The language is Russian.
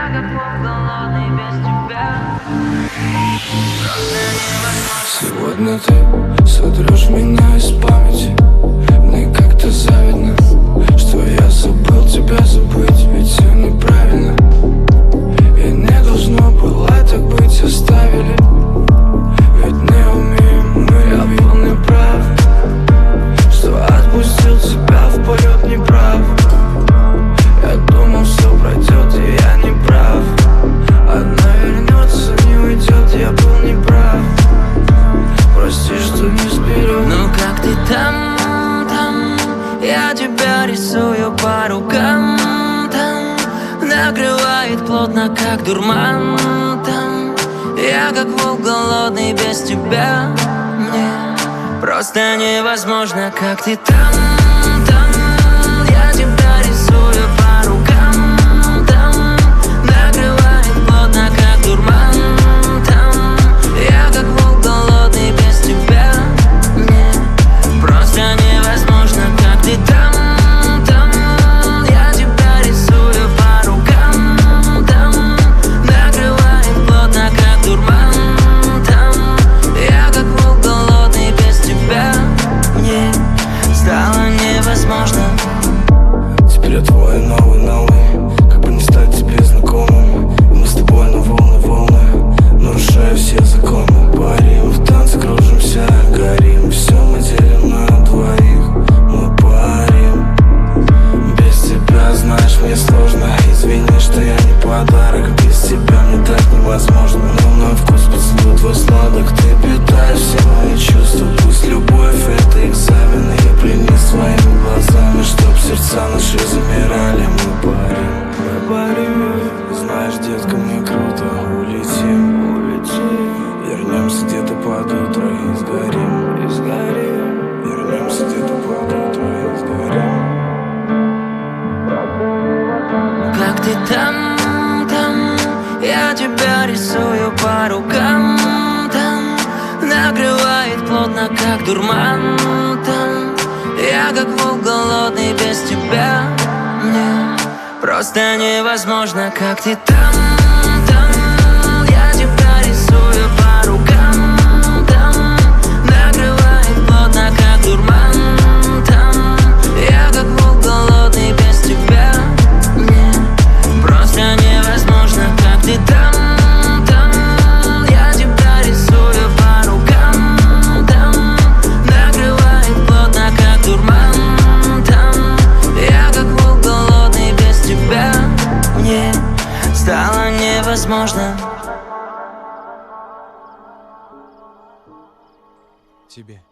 Я как волк голодный без тебя. Сегодня ты сотрешь меня из памяти. Мне как-то завидно, что я забыл тебя забыть, ведь все неправильно. И не должно было так быть, оставили. Ведь не умеем мы, я был неправ, что отпустил тебя в полет неправ. Я думал, все пройдет, и я не прав. Одна вернется, не уйдет, я был неправ. Прости, что не сберег. Ну как ты там, там? Я тебя рисую по рукам, там. Накрывает плотно, как дурман, там. Я как волк голодный без тебя. Мне просто невозможно, как ты там, там. Я тебя рисую по рукам, там. Накрывает плотно, как дурман, там. Я как волк голодный без тебя. Мне просто невозможно, как ты там, там. Я тебя рисую по рукам, там. Накрывает плотно, как дурман, там. Я как волк голодный без тебя. Мне стало невозможно. Теперь я твой новый, как бы не стать тебе знакомым. И мы с тобой на волны, нарушая все законы. Парим в танце, кружимся, горим. Все мы делим на двоих, мы парим. Без тебя, знаешь, мне сложно. Извини, что я не подарок. Без тебя мне так невозможно. Но мой вкус поцелуй твой сладок. Ты питаешь все мои чувства. Пусть любовь это экзамен, и я пленись своими глазами, чтоб сердца наши замирали. Мы парим. Знаешь, детка, мне круто. Улетим. Вернемся где-то под утро и сгорим. Вернемся где-то под утро и сгорим. Как ты там, там? Я тебя рисую по рукам, там. Накрывает плотно, как дурман, там. Я как волк голодный без тебя. Мне просто невозможно, как ты там, там. Я тебя рисую по рукам, там. Накрывает плотно, как дурман, там. Я как волк голодный без тебя. Мне просто невозможно, как ты там, там. Я тебя рисую по рукам, там. Накрывает плотно, как дурман, там. Я как волк голодный без тебя. Мне стало невозможно. Тебе.